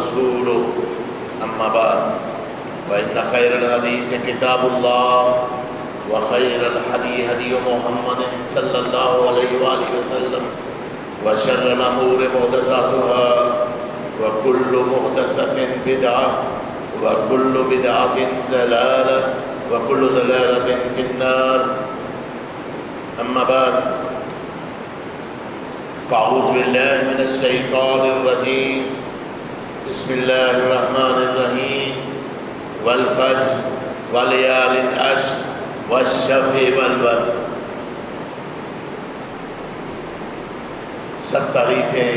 ورسوله أما بعد فإن خير الحديث كتاب الله وخير الهدي هدي محمد صلى الله عليه وآله وسلم وشر الأمور محدثاتها وكل محدثة بدعة وكل بدعة ضلالة وكل ضلالة في النار أما بعد فأعوذ بالله من الشيطان الرجيم بسم الله الرحمن الرحيم والفجر وليال عشر والشفع والوتر. سب تعریفیں،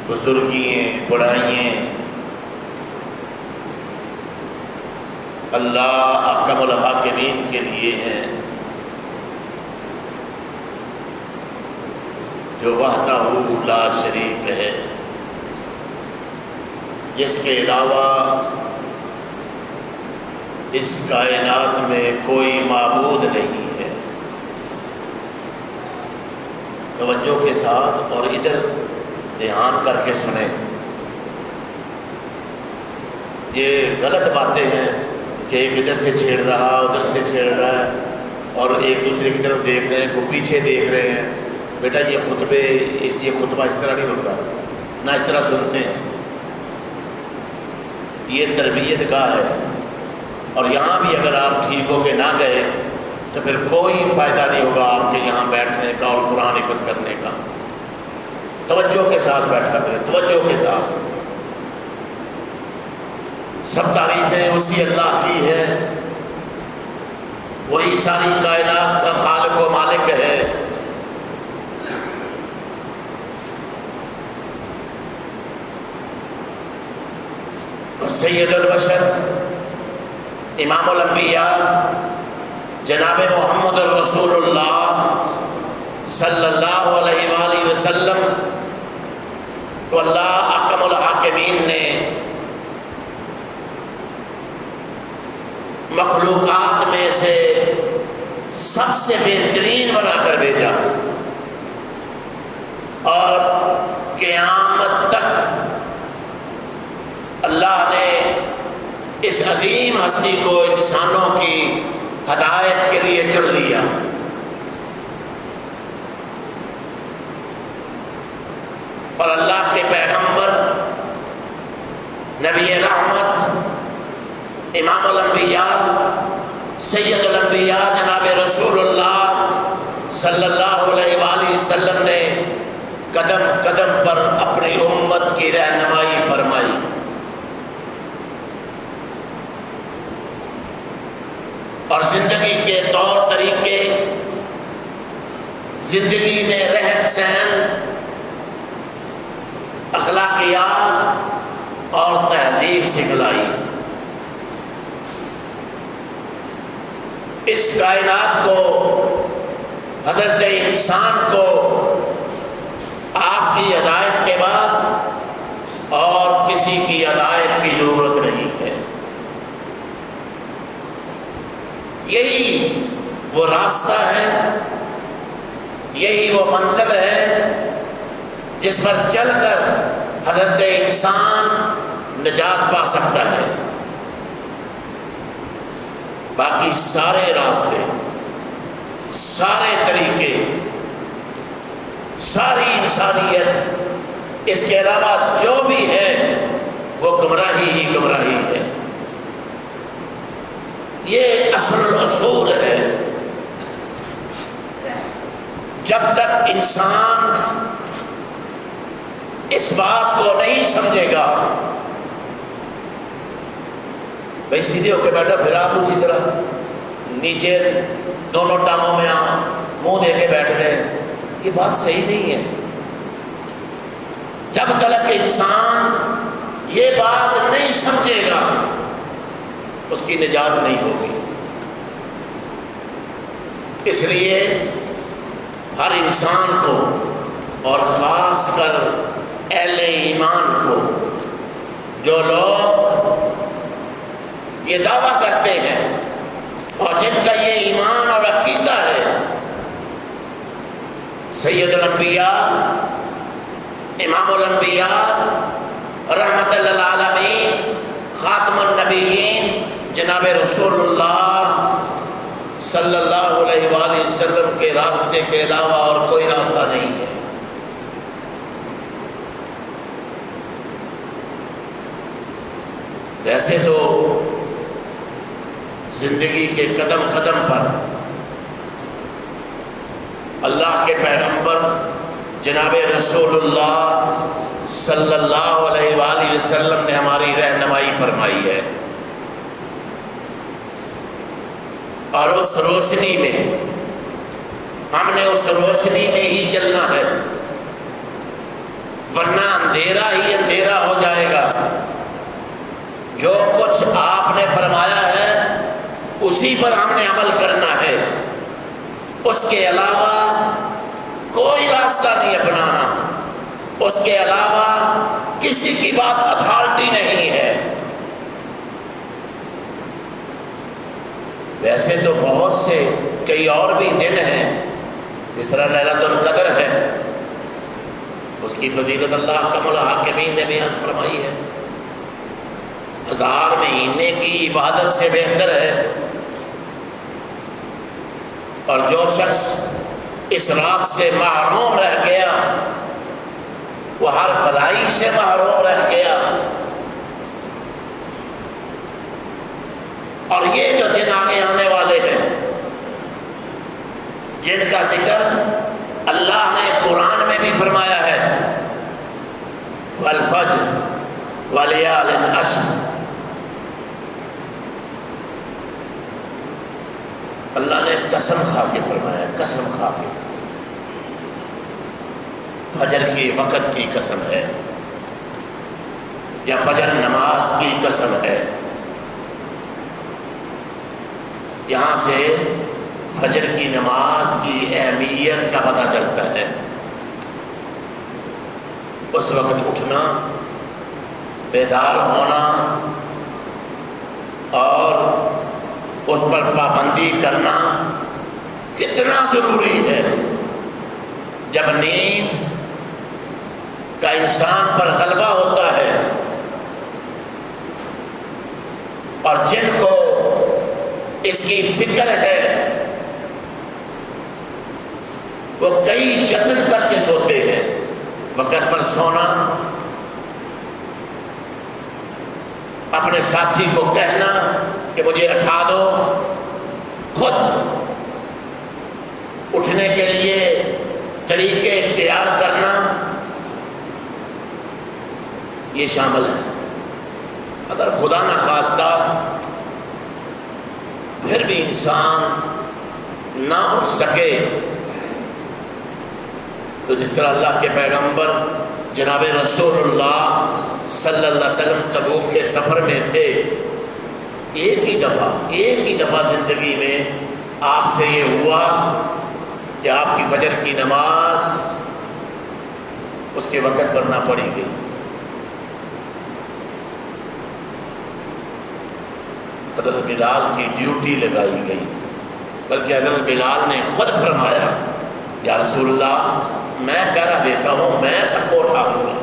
بزرگییں، بڑائییں اللہ احکم الحاکمین کے لیے ہیں، جو وحدہ لا شریک ہے، جس کے علاوہ اس کائنات میں کوئی معبود نہیں ہے. توجہ کے ساتھ اور ادھر دھیان کر کے سنیں. یہ غلط باتیں ہیں کہ ایک ادھر سے چھیڑ رہا ادھر سے چھیڑ رہا ہے اور ایک دوسرے کی طرف دیکھ رہے ہیں، کو پیچھے دیکھ رہے ہیں. بیٹا یہ خطبہ اس طرح نہیں ہوتا، نہ اس طرح سنتے ہیں. یہ تربیت گاہ ہے، اور یہاں بھی اگر آپ ٹھیک ہو کے نہ گئے تو پھر کوئی فائدہ نہیں ہوگا آپ کے یہاں بیٹھنے کا اور قرآن حفظ کرنے کا. توجہ کے ساتھ بیٹھا کریں، توجہ کے ساتھ. سب تعریفیں اسی اللہ کی ہے، وہی ساری کائنات کا خالق و مالک ہے. اور سید البشر امام الانبیاء جناب محمد الرسول اللہ صلی اللہ علیہ وآلہ وسلم تو اللہ احکم الحاکمین نے مخلوقات میں سے سب سے بہترین بنا کر بھیجا، اور قیامت تک اللہ نے اس عظیم ہستی کو انسانوں کی ہدایت کے لیے چن لیا. اور اللہ کے پیغمبر نبی رحمت امام الانبیاء سید الانبیاء جناب رسول اللہ صلی اللہ علیہ وآلہ وسلم نے قدم قدم پر اپنی امت کی رہنمائی فرمائی. اور زندگی کے طور طریقے، زندگی میں رہن سہن، اخلاقیات اور تہذیب سکھلائی. اس کائنات کو، حضرت انسان کو آپ کی ہدایت کے بعد اور کسی کی ہدایت کی ضرورت نہیں ہے. یہی وہ راستہ ہے، یہی وہ منزل ہے جس پر چل کر حضرت انسان نجات پا سکتا ہے. باقی سارے راستے، سارے طریقے، ساری انسانیت، اس کے علاوہ جو بھی ہے وہ گمراہی ہی گمراہی ہے. یہ اصل الاصول ہے. جب تک انسان اس بات کو نہیں سمجھے گا، بھائی سیدھے ہو کے بیٹھا پھر آپ اسی طرح نیچے دونوں ٹانگوں میں منہ دے کے بیٹھ رہے ہیں، یہ بات صحیح نہیں ہے. جب تک انسان یہ بات نہیں سمجھے گا اس کی نجات نہیں ہوگی. اس لیے ہر انسان کو اور خاص کر اہل ایمان کو، جو لوگ یہ دعویٰ کرتے ہیں اور جن کا یہ ایمان اور عقیدہ ہے، سید الانبیاء امام الانبیاء، رحمت للعالمین، خاتم النبیین جناب رسول اللہ صلی اللہ علیہ وآلہ وسلم کے راستے کے علاوہ اور کوئی راستہ نہیں ہے۔ ویسے تو زندگی کے قدم قدم پر اللہ کے پیغمبر جناب رسول اللہ صلی اللہ علیہ وآلہ وسلم نے ہماری رہنمائی فرمائی ہے، اور اس روشنی میں ہم نے اس روشنی میں ہی چلنا ہے، ورنہ اندھیرا ہی اندھیرا ہو جائے گا۔ جو کچھ آپ نے فرمایا ہے اسی پر ہم نے عمل کرنا ہے، اس کے علاوہ کوئی راستہ نہیں اپنانا، اس کے علاوہ کسی کی بات اتھارٹی نہیں ہے۔ ویسے تو بہت سے کئی اور بھی دن ہیں، جس طرح لیلۃ القدر ہے، اس کی فضیلت اللہ کم الحاکمین نے بیان فرمائی ہے، 1000 مہینے کی عبادت سے بہتر ہے۔ اور جو شخص اس رات سے محروم رہ گیا وہ ہر بھلائی سے محروم رہ گیا۔ اور یہ جو دن آگے آنے والے ہیں، جن کا ذکر اللہ نے قرآن میں بھی فرمایا ہے، والفجر ولیال عشر، اللہ نے قسم کھا کے فرمایا، قسم کھا کے، فجر کے وقت کی قسم ہے یا فجر نماز کی قسم ہے۔ یہاں سے فجر کی نماز کی اہمیت کا پتہ چلتا ہے۔ اس وقت اٹھنا، بیدار ہونا اور اس پر پابندی کرنا کتنا ضروری ہے۔ جب نیند کا انسان پر غلبہ ہوتا ہے اور جن کو اس کی فکر ہے وہ کئی جتن کر کے سوتے ہیں، وقت پر سونا، اپنے ساتھی کو کہنا کہ مجھے اٹھا دو، خود اٹھنے کے لیے طریقے اختیار کرنا، یہ شامل ہے۔ اگر خدا نخواستہ پھر بھی انسان نہ اٹھ سکے تو جس طرح اللہ کے پیغمبر جناب رسول اللہ صلی اللہ علیہ وسلم تبوک کے سفر میں تھے، ایک ہی دفعہ زندگی میں آپ سے یہ ہوا کہ آپ کی فجر کی نماز اس کے وقت پر نہ پڑھی گئی۔ حضرت بلال کی ڈیوٹی لگائی گئی، بلکہ حضرت بلال نے خود فرمایا، یا رسول اللہ میں پہرا دیتا ہوں، میں سب کو اٹھا دوں گا۔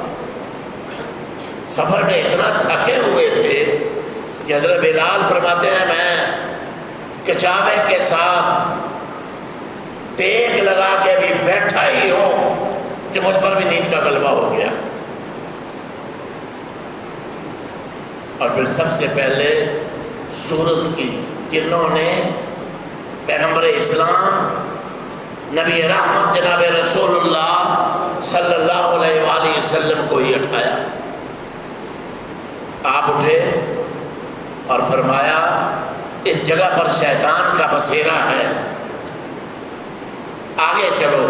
سفر میں اتنا تھکے ہوئے تھے کہ حضرت بلال فرماتے ہیں میں کچاوے کے ساتھ ٹیک لگا کے ابھی بیٹھا ہی ہوں کہ مجھ پر بھی نیند کا غلبہ ہو گیا۔ اور پھر سب سے پہلے سورج کی کرنوں نے پیغمبر اسلام نبی رحمت جناب رسول اللہ صلی اللہ علیہ وآلہ وسلم کو ہی اٹھایا۔ آپ اٹھے اور فرمایا اس جگہ پر شیطان کا بسیرا ہے، آگے چلو۔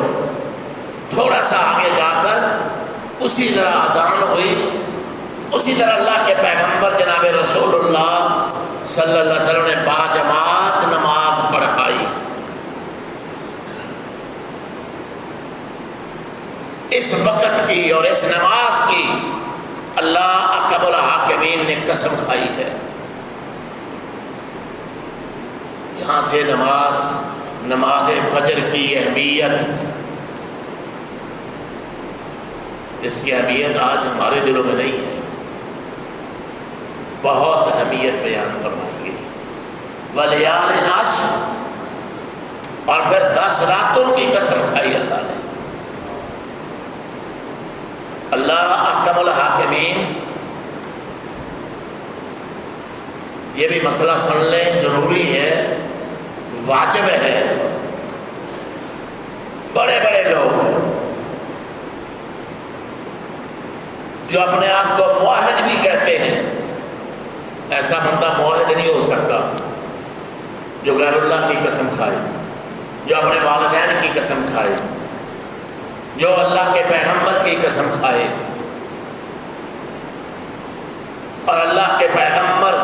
تھوڑا سا آگے جا کر اسی طرح اذان ہوئی، اسی طرح اللہ کے پیغمبر جناب رسول اللہ صلی اللہ علیہ وسلم نے باجماعت نماز پڑھائی۔ اس وقت کی اور اس نماز کی اللہ اکرم الحاکمین نے قسم کھائی ہے۔ یہاں سے نماز فجر کی اہمیت اس کی اہمیت آج ہمارے دلوں میں نہیں ہے، بہت اہمیت بیان فرمائی گئی۔ وَلَيَالٍ عَشْرٍ، اور پھر 10 راتوں کی قسم کھائی اللہ نے۔ اللہ احکم الحاکمین، یہ بھی مسئلہ سن لیں، ضروری ہے، واجب ہے۔ بڑے بڑے لوگ جو اپنے آپ کو موحد بھی کہتے ہیں، ایسا بندہ موحد نہیں ہو سکتا جو غیر اللہ کی قسم کھائے، جو اپنے والدین کی قسم کھائے، جو اللہ کے پیغمبر کی قسم کھائے۔ اور اللہ کے پیغمبر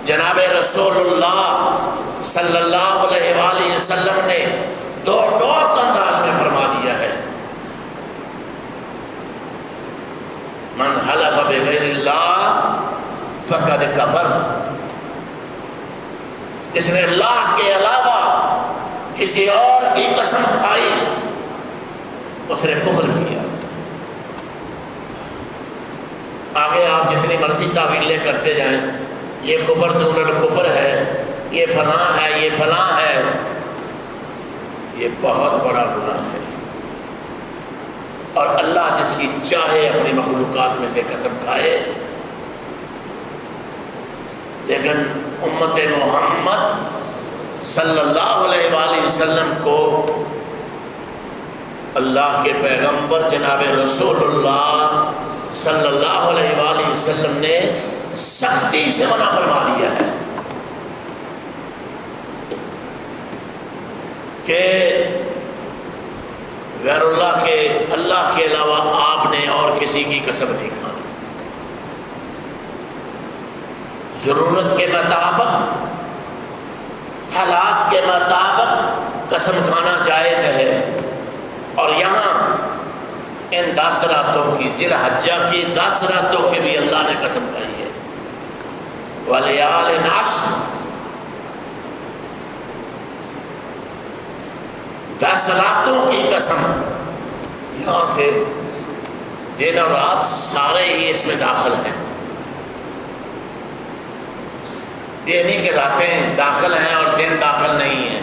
جناب رسول اللہ صلی اللہ علیہ وآلہ وسلم نے دو ٹوک انداز میں فرما دیا ہے، من حلف بغیر اللہ فقد کفر، جس نے اللہ کے علاوہ کسی اور کی قسم کھائی اس نے کفر کیا۔ آگے آپ جتنی مرضی تعویلیں کرتے جائیں، یہ کفر دون الکفر ہے، یہ فلاں ہے، یہ فلاں ہے، یہ بہت بڑا گناہ ہے۔ اور اللہ جس کی چاہے اپنی مخلوقات میں سے قسم کھائے، لیکن امت محمد صلی اللہ علیہ وآلہ وسلم کو اللہ کے پیغمبر جناب رسول اللہ صلی اللہ علیہ وآلہ وسلم نے سختی سے منع فرما دیا ہے کہ غیر اللہ کے علاوہ آپ نے اور کسی کی قسم نہیں کھانی۔ ضرورت کے مطابق، حالات کے مطابق قسم کھانا جائز ہے۔ اور یہاں ان 10 راتوں کی، ذی الحجہ کی 10 راتوں کی بھی اللہ نے قسم کھائی ہے۔ وَلَيَالٍ عَشْرٍ، 10 راتوں کی قسم۔ یہاں سے دن اور رات سارے ہی اس میں داخل ہیں، یہ نہیں کہ راتیں داخل ہیں اور دن داخل نہیں ہیں،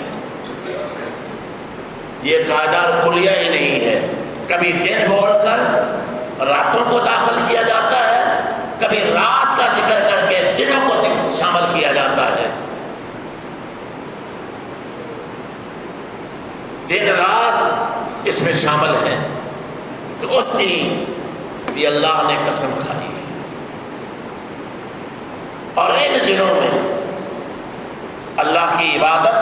یہ قاعدہ کلیہ ہی نہیں ہے۔ کبھی دن بول کر راتوں کو داخل کیا جاتا ہے، کبھی رات کا ذکر کر کے دنوں کو شامل کیا جاتا ہے۔ دن رات اس میں شامل ہیں، تو اس کی بھی اللہ نے قسم کھائی ہے۔ اور ان دنوں میں اللہ کی عبادت،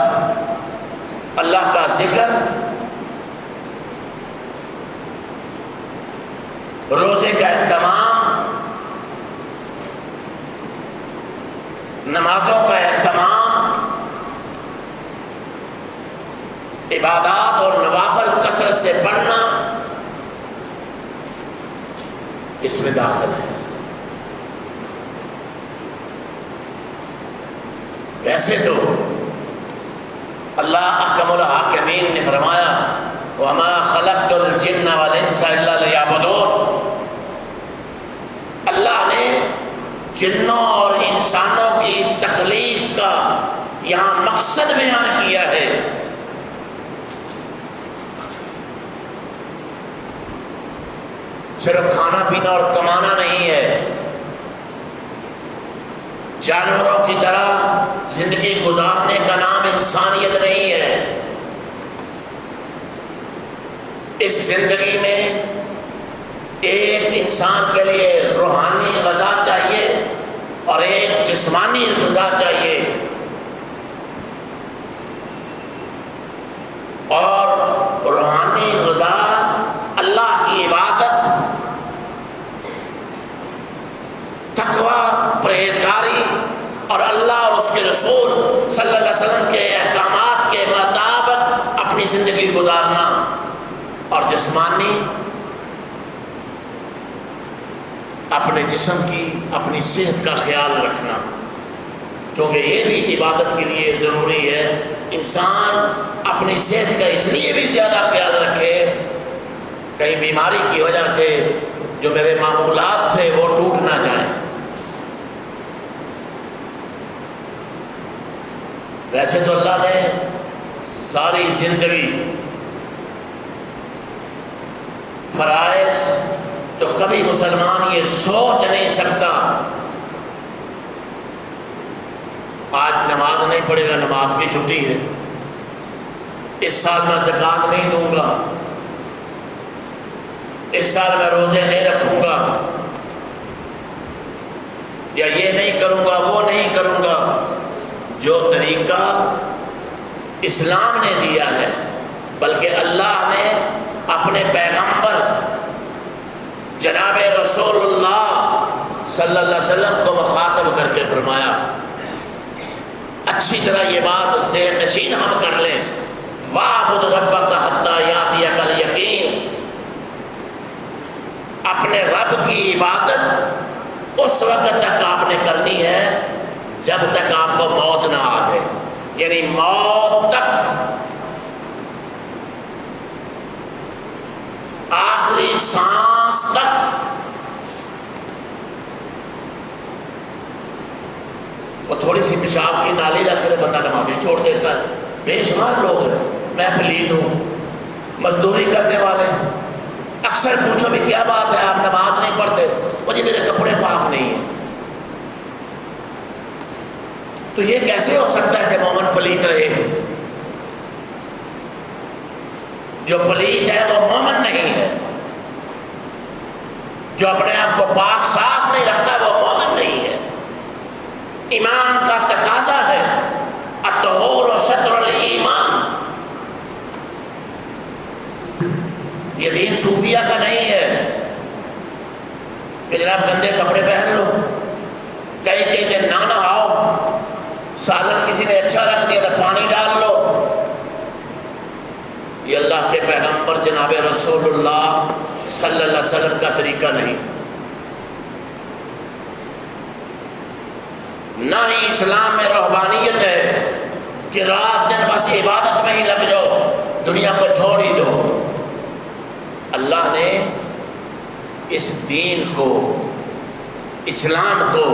اللہ کا ذکر، روزے کا اہتمام، نمازوں کا اہتمام، عبادات اور نوافل کثرت سے پڑھنا اس میں داخل ہے۔ ویسے تو اللہ احکم الحاکمین نے فرمایا وَمَا خَلَقْتُ الْجِنَّ وَالْإِنسَ إِلَّا لِيَعْبُدُونِ، اللہ نے جنوں اور انسانوں کی تخلیق کا یہاں مقصد بیان کیا ہے۔ صرف کھانا پینا اور کمانا نہیں ہے، جانوروں کی طرح زندگی گزارنے کا نام انسانیت نہیں ہے۔ اس زندگی میں ایک انسان کے لیے روحانی غذا چاہیے اور ایک جسمانی غذا چاہیے، اور روحانی غذا اللہ کی عبادت، تقوی، پرہیزگاری اور اللہ اور اس کے رسول صلی اللہ علیہ وسلم کے احکامات کے مطابق اپنی زندگی گزارنا، اور جسمانی اپنے جسم کی، اپنی صحت کا خیال رکھنا، کیونکہ یہ بھی عبادت کے لیے ضروری ہے۔ انسان اپنی صحت کا اس لیے بھی زیادہ خیال رکھے، کہیں بیماری کی وجہ سے جو میرے معمولات تھے وہ ٹوٹ نہ جائیں۔ ویسے تو اللہ نے ساری زندگی فرائض تو کبھی مسلمان یہ سوچ نہیں سکتا آج نماز نہیں پڑھے گا، نماز کی چھٹی ہے، اس سال میں زکوٰۃ نہیں دوں گا، اس سال میں روزے نہیں رکھوں گا، یا یہ نہیں کروں گا وہ نہیں کروں گا۔ جو طریقہ اسلام نے دیا ہے، بلکہ اللہ نے اپنے پیغمبر جناب رسول اللہ صلی اللہ علیہ وسلم کو مخاطب کر کے فرمایا، اچھی طرح یہ بات ذہن نشین ہم کر لیں، وَاعْبُدْ رَبَّكَ حَتَّىٰ يَأْتِيَكَ الْيَقِينُ، اپنے رب کی عبادت اس وقت تک آپ نے کرنی ہے جب تک آپ کو موت نہ آ جائے، یعنی موت تک، آخری سانس تک۔ وہ تھوڑی سی پیشاب کی نالی لگ کے بندہ نمازی چھوڑ دیتا ہے، بے شمار لوگ ہیں، میں پلید ہوں، مزدوری کرنے والے، اکثر پوچھو بھی کیا بات ہے آپ نماز نہیں پڑھتے، وہ جی میرے کپڑے پاک نہیں ہیں۔ تو یہ کیسے ہو سکتا ہے کہ مومن پلید رہے؟ جو پلید ہے وہ مومن نہیں ہے، جو اپنے آپ کو پاک صاف نہیں رکھتا وہ مومن نہیں ہے۔ ایمان کا تقاضا ہے الطہور شطر الایمان، یہ دین صوفیہ کا نہیں ہے کہ جناب گندے کپڑے پہن لو، کئی دن نہ نہاؤ، سالن کسی نے اچھا رکھ دیا تو پانی ڈال لو۔ یہ اللہ کے پیغمبر جناب رسول اللہ صلی اللہ علیہ وسلم کا طریقہ نہیں، نہ ہی اسلام میں رہبانیت ہے کہ رات دن بس عبادت میں ہی لگ جاؤ، دنیا کو چھوڑ ہی دو۔ اللہ نے اس دین کو، اسلام کو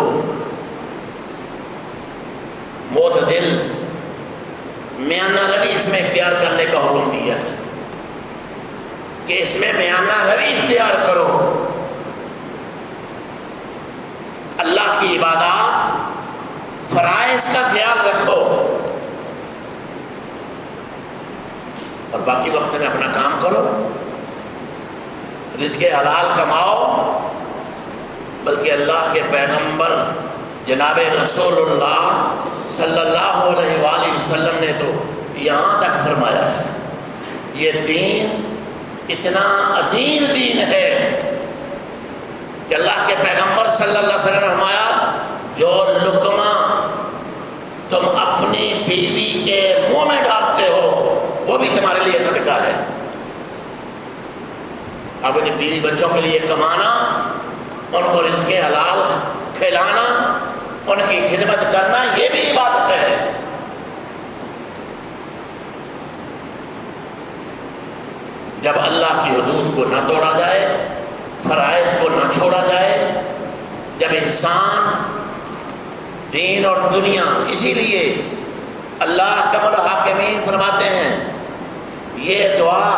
معتدل میانہ روی اس میں اختیار کرنے کا حکم دیا ہے کہ اس میں میانہ روی اختیار کرو، اللہ کی عبادات فرائض کا خیال رکھو، اور باقی وقت میں اپنا کام کرو، رزق حلال کماؤ۔ بلکہ اللہ کے پیغمبر جناب رسول اللہ صلی اللہ علیہ وآلہ وسلم نے تو یہاں تک فرمایا ہے، یہ دین اتنا عظیم دین ہے کہ اللہ کے پیغمبر صلی اللہ علیہ وسلم نے فرمایا جو لقمہ تم اپنی بیوی کے منہ میں ڈالتے ہو وہ بھی تمہارے لیے صدقہ ہے۔ اپنی بیوی بچوں کے لیے کمانا، ان کو رزق حلال کھلانا، ان کی خدمت کرنا، یہ بھی عبادت ہے۔ جب اللہ کی حدود کو نہ توڑا جائے، فرائض کو نہ چھوڑا جائے، جب انسان دین اور دنیا، اسی لیے اللہ کمل حاکمین فرماتے ہیں، یہ دعا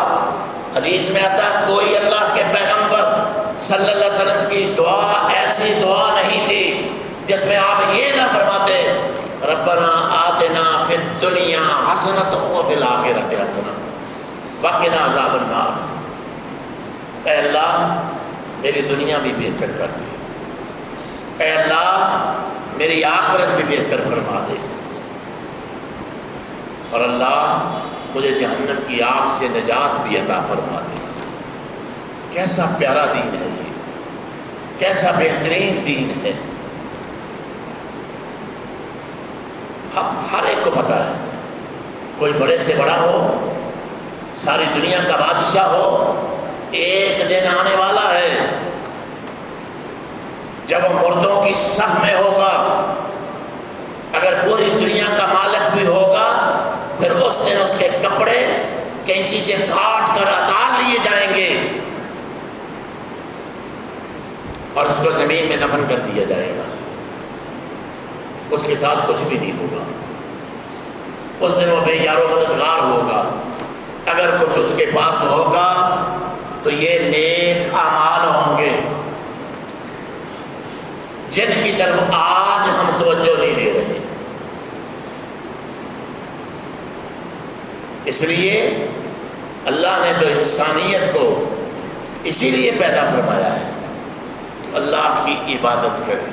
حدیث میں آتا ہے کوئی اللہ کے پیغمبر صلی اللہ علیہ وسلم کی دعا ایسی دعا نہیں تھی جس میں آپ یہ نہ فرماتے ربنا آتنا فی الدنیا حسنۃ وفی الآخرۃ حسنۃ وقنا عذاب النار۔ اے اللہ میری دنیا بھی بہتر کر دے، اے اللہ میری آخرت بھی بہتر فرما دے، اور اللہ مجھے جہنم کی آگ سے نجات بھی عطا فرما دے۔ کیسا پیارا دین ہے یہ، کیسا بہترین دین ہے۔ اب ہر ایک کو پتا ہے، کوئی بڑے سے بڑا ہو، ساری دنیا کا بادشاہ ہو، ایک دن آنے والا ہے جب وہ مردوں کی صف میں ہوگا، اگر پوری دنیا کا مالک بھی ہوگا، پھر اس دن اس کے کپڑے کینچی سے کاٹ کر اتار لیے جائیں گے، اور اس کو زمین میں دفن کر دیا جائے گا، اس کے ساتھ کچھ بھی نہیں ہوگا۔ اس دن وہ بے یار و مددگار ہوگا، اگر کچھ اس کے پاس ہوگا تو یہ نیک اعمال ہوں گے جن کی طرف آج ہم توجہ نہیں دے رہے۔ اس لیے اللہ نے تو انسانیت کو اسی لیے پیدا فرمایا ہے کہ اللہ کی عبادت کرے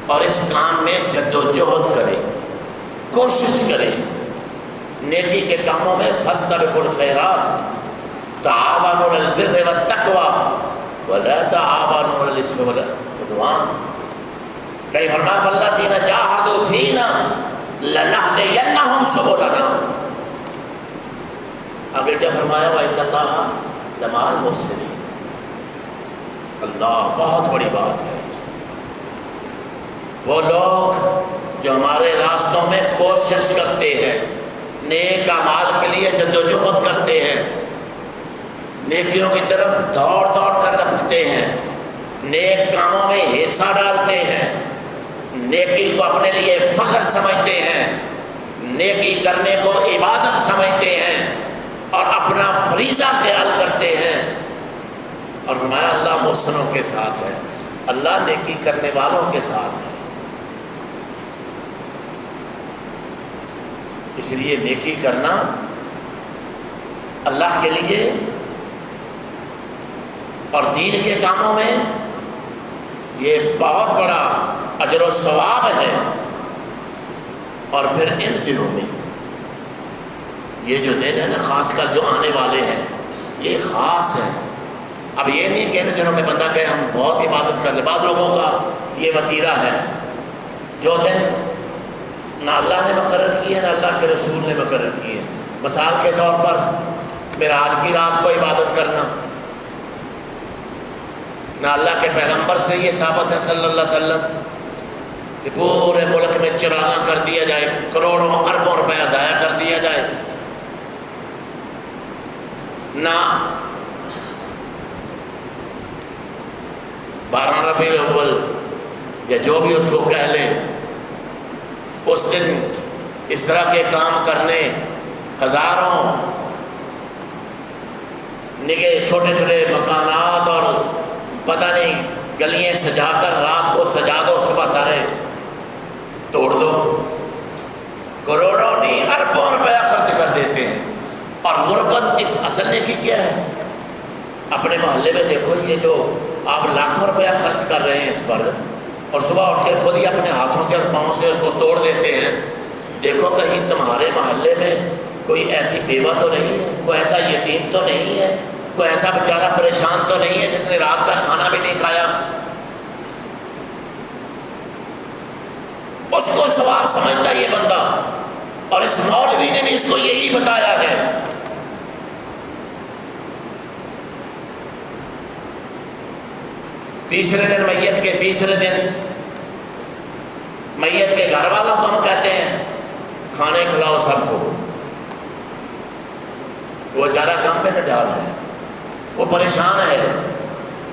اور اس کام میں جد و جہد کرے، کوشش کرے، نیکی کے کاموں میں فاستبقوا الخیرات، تعاونوا علی البر والتقوی ولا تعاونوا علی الاثم والعدوان۔ کہیں فرمایا والذین جاہدوا فینا لنہدینہم سبلنا، آگے کیا فرمایا وَإِنَّ اللَّهَ لَمَعَ الْمُحْسِنِينَ۔ اللہ بہت بڑی بات ہے، وہ لوگ جو ہمارے راستوں میں کوشش کرتے ہیں، نیک اعمال کے لیے جدوجہد کرتے ہیں، نیکیوں کی طرف دوڑ دوڑ کر لپکتے ہیں، نیک کاموں میں حصہ ڈالتے ہیں، نیکی کو اپنے لیے فخر سمجھتے ہیں، نیکی کرنے کو عبادت سمجھتے ہیں اور اپنا فریضہ خیال کرتے ہیں، اور فرمایا اللہ محسنوں کے ساتھ ہے، اللہ نیکی کرنے والوں کے ساتھ ہے۔ اس لیے نیکی کرنا اللہ کے لیے اور دین کے کاموں میں یہ بہت بڑا اجر و ثواب ہے۔ اور پھر ان دنوں میں یہ جو دن ہے نا، خاص کر جو آنے والے ہیں، یہ خاص ہے۔ اب یہ نہیں کہ ان دنوں میں بندہ کہ ہم بہت عبادت کر لیں، بعض لوگوں کا یہ وتیرہ ہے، جو دن نہ اللہ نے مقرر کی ہے نہ اللہ کے رسول نے مقرر کی ہے۔ مثال کے طور پر معراج کی رات کو عبادت کرنا، نہ اللہ کے پیغمبر سے یہ ثابت ہے صلی اللہ علیہ وسلم کہ پورے ملک میں چراغاں کر دیا جائے، کروڑوں اربوں روپیہ ضائع کر دیا جائے، نہ 12 ربیع الاول یا جو بھی اس کو کہہ لیں، اس دن اس طرح کے کام کرنے، ہزاروں نگے چھوٹے چھوٹے مکانات اور پتہ نہیں گلیاں سجا کر رات کو سجا دو، صبح سارے توڑ دو، کروڑوں نہیں اربوں روپیہ خرچ کر دیتے ہیں۔ اور غربت اصل نے کی کیا ہے؟ اپنے محلے میں دیکھو، یہ جو آپ لاکھوں روپیہ خرچ کر رہے ہیں اس پر، اور صبح اٹھ کے خود ہی اپنے ہاتھوں سے اور پاؤں سے اس کو توڑ دیتے ہیں، دیکھو کہیں تمہارے محلے میں کوئی ایسی بیوہ تو نہیں ہے، کوئی ایسا یتیم تو نہیں ہے، کوئی ایسا بیچارہ پریشان تو نہیں ہے جس نے رات کا کھانا بھی نہیں کھایا؟ اس کو ثواب سمجھتا یہ بندہ، اور اس مولوی نے بھی اس کو یہی بتایا ہے۔ تیسرے دن میت کے تیسرے دن میت کے گھر والوں کو ہم کہتے ہیں کھانے کھلاؤ سب کو، وہ بیچارہ غم میں نہ ڈال ہے، وہ پریشان ہے۔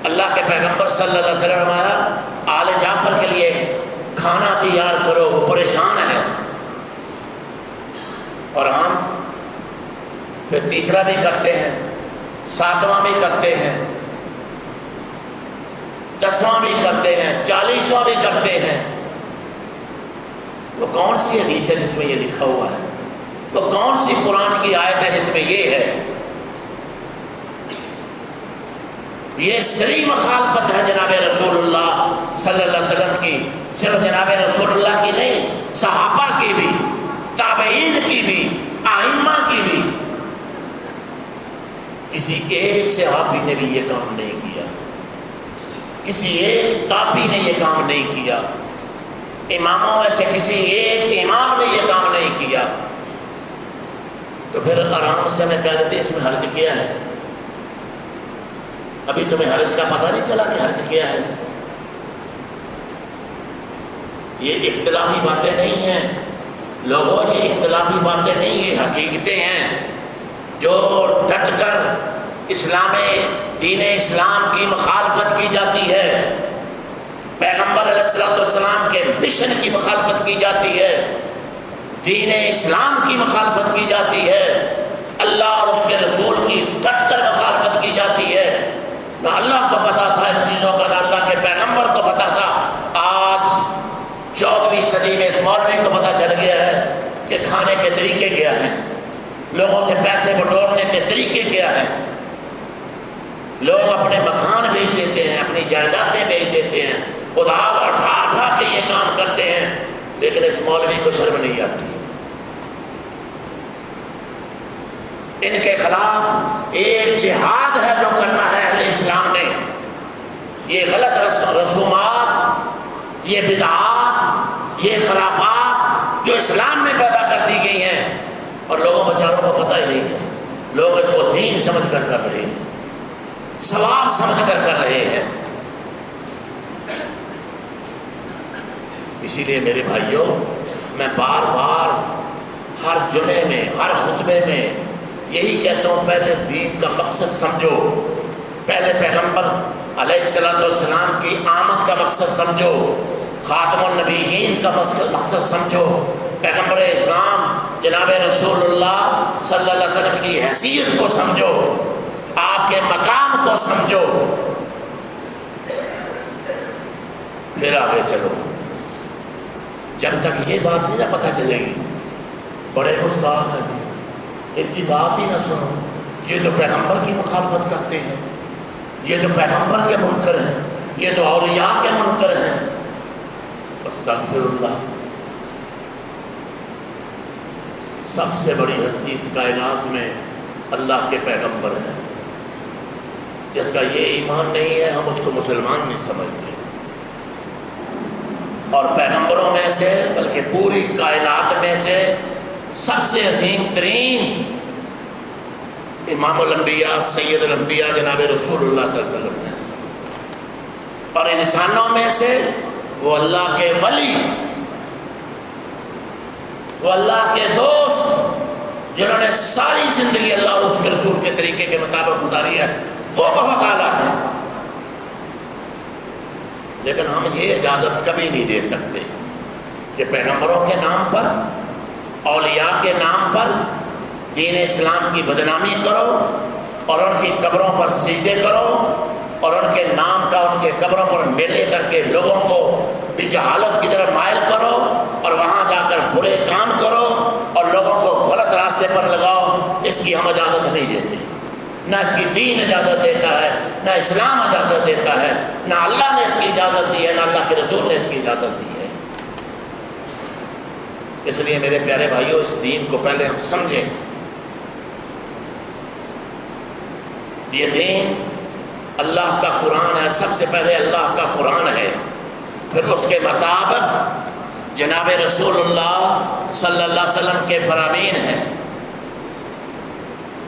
اللہ کے پیغمبر صلی اللہ علیہ وسلم نے آل جعفر کے لیے کھانا تیار کرو، وہ پریشان ہے۔ اور ہم پھر تیسرا بھی کرتے ہیں، ساتواں بھی کرتے ہیں، 10واں بھی کرتے ہیں، 40واں بھی کرتے ہیں۔ وہ کون سی حدیث ہے جس میں یہ لکھا ہوا ہے؟ وہ کون سی قرآن کی آیت ہے جس میں یہ ہے؟ یہ صریح مخالفت ہے جناب رسول اللہ صلی اللہ علیہ وسلم کی، صرف جناب رسول اللہ کی نہیں، صحابہ کی بھی، تابعین کی بھی، ائمہ کی بھی۔ کسی ایک صحابی نے بھی یہ کام نہیں کیا، کسی ایک تابعی نے یہ کام نہیں کیا، اماموں میں سے کسی ایک امام نے یہ کام نہیں کیا۔ تو پھر آرام سے ہمیں کہہ دیتے اس میں حرج کیا ہے؟ ابھی تمہیں حرج کا پتہ نہیں چلا کہ حرج کیا ہے؟ یہ اختلافی باتیں نہیں ہیں لوگوں، یہ اختلافی باتیں نہیں، یہ حقیقتیں ہیں جو ڈٹ کر اسلام دین اسلام کی مخالفت کی جاتی ہے۔ مشن کی مخالفت کی جاتی ہے، دین اسلام کی مخالفت کی جاتی ہے، اللہ اور اس کے رسول کی ڈٹ کر مخالفت کی جاتی ہے۔ نہ اللہ کو پتا تھا ان چیزوں کا، نہ اللہ کے پیغمبر کو پتا تھا۔ آج 14ویں صدی میں اس مولوی کو پتا چل گیا ہے کہ کھانے کے طریقے کیا ہیں، لوگوں سے پیسے بٹورنے کے طریقے کیا ہیں۔ لوگ اپنے مکان بیچ دیتے ہیں، اپنی جائیدادیں بیچ دیتے ہیں، ادھار اٹھا اٹھا کے یہ کام کرتے ہیں، لیکن اس مولوی کو شرم نہیں آتی۔ ان کے خلاف ایک جہاد ہے جو کرنا ہے اہل اسلام نے۔ یہ غلط رسومات، یہ بدعات، یہ خرافات جو اسلام میں پیدا کر دی گئی ہیں اور لوگوں بیچاروں کو پتہ ہی نہیں ہے، لوگ اس کو دین سمجھ کر کر رہے ہیں، ثواب سمجھ کر کر رہے ہیں۔ اسی لیے میرے بھائیوں، میں بار بار ہر جمعے میں، ہر خطبے میں یہی کہتا ہوں، پہلے دین کا مقصد سمجھو، پہلے پیغمبر علیہ السلام کی آمد کا مقصد سمجھو، خاتم النبیین کا مقصد سمجھو، پیغمبر اسلام جناب رسول اللہ صلی اللہ علیہ وسلم کی حیثیت کو سمجھو، آپ کے مقام کو سمجھو، پھر آگے چلو۔ جب تک یہ بات نہیں نہ پتہ چلے گی، بڑے استاد ہیں جی، ان کی بات ہی نہ سنو، یہ تو پیغمبر کی مخالفت کرتے ہیں، یہ تو پیغمبر کے منکر ہیں، یہ تو اولیاء کے منکر ہیں۔ استغفر اللہ۔ سب سے بڑی ہستی اس کائنات میں اللہ کے پیغمبر ہیں، جس کا یہ ایمان نہیں ہے ہم اس کو مسلمان نہیں سمجھتے۔ اور پیغمبروں میں سے، بلکہ پوری کائنات میں سے سب سے عظیم ترین امام الانبیاء سید الانبیاء جناب رسول اللہ صلی اللہ علیہ وسلم ہیں، اور انسانوں میں سے وہ اللہ کے ولی، وہ اللہ کے دوست جنہوں نے ساری زندگی اللہ اور اس کے رسول کے طریقے کے مطابق گزاری ہے، وہ بہت اعلیٰ ہے۔ لیکن ہم یہ اجازت کبھی نہیں دے سکتے کہ پیغمبروں کے نام پر، اولیاء کے نام پر دین اسلام کی بدنامی کرو اور ان کی قبروں پر سجدے کرو اور ان کے نام کا ان کے قبروں پر میلے کر کے لوگوں کو جہالت کی طرف مائل کرو اور وہاں جا کر برے کام کرو اور لوگوں کو غلط راستے پر لگاؤ۔ اس کی ہم اجازت نہیں دیتے، نہ اس کی دین اجازت دیتا ہے، نہ اسلام اجازت دیتا ہے، نہ اللہ نے اس کی اجازت دی ہے، نہ اللہ کے رسول نے اس کی اجازت دی ہے۔ اس لیے میرے پیارے بھائیوں، اس دین کو پہلے ہم سمجھیں۔ یہ دین اللہ کا قرآن ہے، سب سے پہلے اللہ کا قرآن ہے، پھر اس کے مطابق جناب رسول اللہ صلی اللہ علیہ وسلم کے فرامین ہیں۔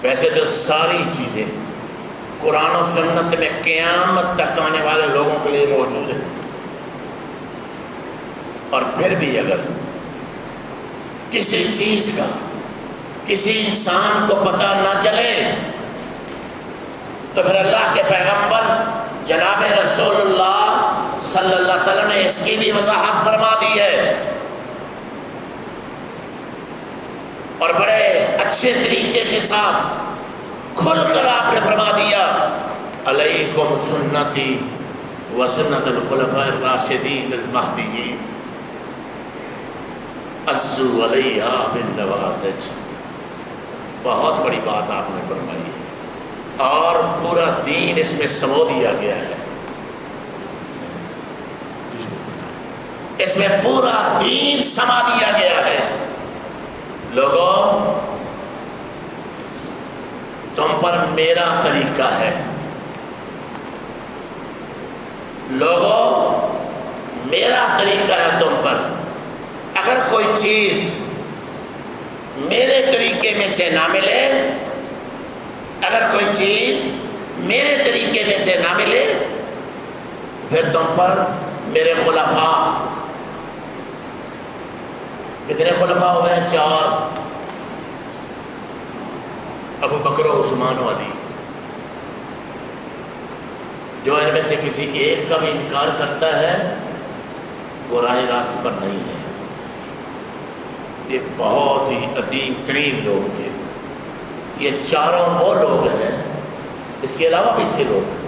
ویسے تو ساری چیزیں قرآن و سنت میں قیامت تک آنے والے لوگوں کے لیے موجود ہیں، اور پھر بھی اگر کسی چیز کا کسی انسان کو پتہ نہ چلے تو پھر اللہ کے پیغمبر جناب رسول اللہ صلی اللہ علیہ وسلم نے اس کی بھی وضاحت فرما دی ہے، اور بڑے اچھے طریقے کے ساتھ کھل کر آپ نے فرما دیا، علیکم سنتی و سنت الخلفاء الراشدین المہدیین عضوا علیہا بالنواجذ۔ بہت بڑی بات آپ نے فرمائی ہے، اور پورا دین اس میں سمو دیا گیا ہے، اس میں پورا دین سما دیا گیا ہے۔ لوگوں، تم پر میرا طریقہ ہے، لوگوں میرا طریقہ ہے تم پر۔ اگر کوئی چیز میرے طریقے میں سے نہ ملے، اگر کوئی چیز میرے طریقے میں سے نہ ملے، پھر تم پر میرے خلفاء، کتنے خلفاء ہوئے ہیں؟ 4، ابو بکر و عثمان و علی۔ جو ان میں سے کسی ایک کا بھی انکار کرتا ہے وہ راہ راست پر نہیں ہے۔ یہ بہت ہی عظیم ترین لوگ تھے۔ یہ چاروں وہ لوگ ہیں، اس کے علاوہ بھی تھے لوگ،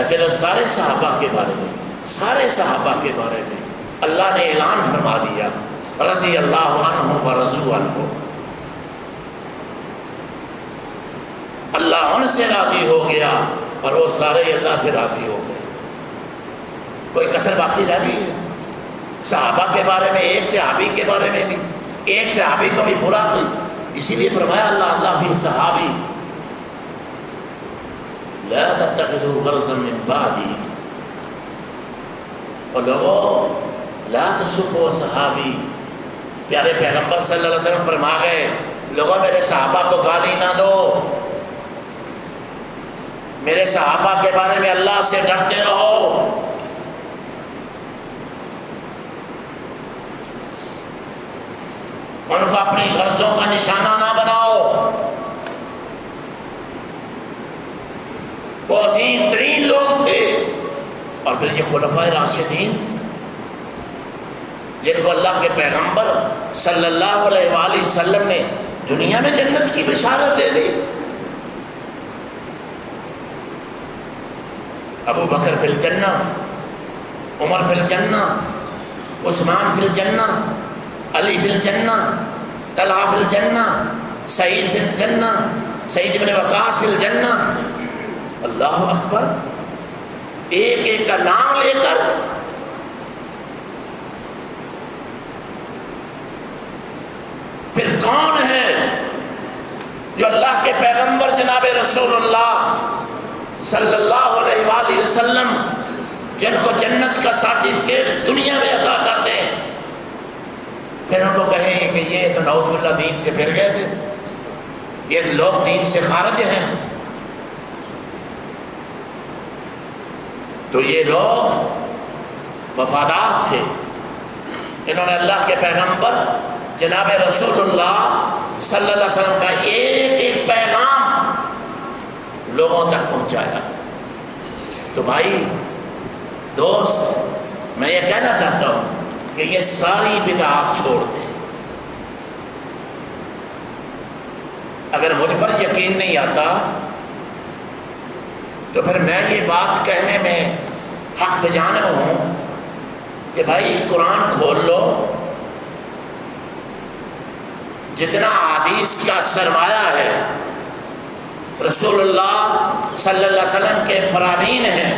چلو سارے صحابہ کے بارے میں، سارے صحابہ کے بارے میں اللہ نے اعلان فرما دیا، رضی اللہ عنہم ورضوا عنہ، اللہ ان سے راضی ہو گیا اور وہ سارے اللہ سے راضی ہو گئے۔ کوئی کسر باقی رہ گئی ہے؟ صحابہ کے بارے میں ایک صحابی کے بارے میں بھی، ایک صحابی کو بھی برا کوئی، اسی لیے فرمایا اللہ فی صحابی لا تتخذوا غرضا من بعدی، اور لوگوں لا تسبوا صحابی، پیارے پیغمبر صلی اللہ علیہ وسلم فرما گئے لوگوں میرے صحابہ کو گالی نہ دو، میرے صحابہ کے بارے میں اللہ سے ڈرتے رہو۔ ان کو اپنی غرضوں کا نشانہ نہ بناؤ۔ وہ عظیم ترین لوگ تھے۔ اور پھر یہ خلفائے راشدین جن کو اللہ کے پیغمبر صلی اللہ علیہ وآلہ وسلم نے دنیا میں جنت کی بشارت دے دی۔ ابو بکر فی الجنہ، عمر فی الجنہ، عثمان فی الجنہ، علی فی الجنہ، طلحہ فی الجنہ، سعید فی الجنہ، سعید بن وقاص فی الجنہ۔ اللہ اکبر، ایک ایک کا نام لے کر پھر کون ہے جو اللہ کے پیغمبر جناب رسول اللہ صلی اللہ علیہ وآلہ وسلم جن کو جنت کا سرٹیفکیٹ دنیا میں عطا کر دیں، پھر ان کو کہیں کہ یہ تو نعوذ باللہ دین سے پھر گئے تھے، یہ لوگ دین سے خارج ہیں۔ تو یہ لوگ وفادار تھے، انہوں نے اللہ کے پیغمبر جناب رسول اللہ صلی اللہ علیہ وسلم کا ایک ایک پیغام لوگوں تک پہنچایا۔ تو بھائی دوست، میں یہ کہنا چاہتا ہوں کہ یہ ساری بدعات چھوڑ دیں۔ اگر مجھ پر یقین نہیں آتا تو پھر میں یہ بات کہنے میں حق بجانب ہوں کہ بھائی قرآن کھول لو، جتنا حدیث کا سرمایہ ہے رسول اللہ صلی اللہ علیہ وسلم کے فرامین ہیں،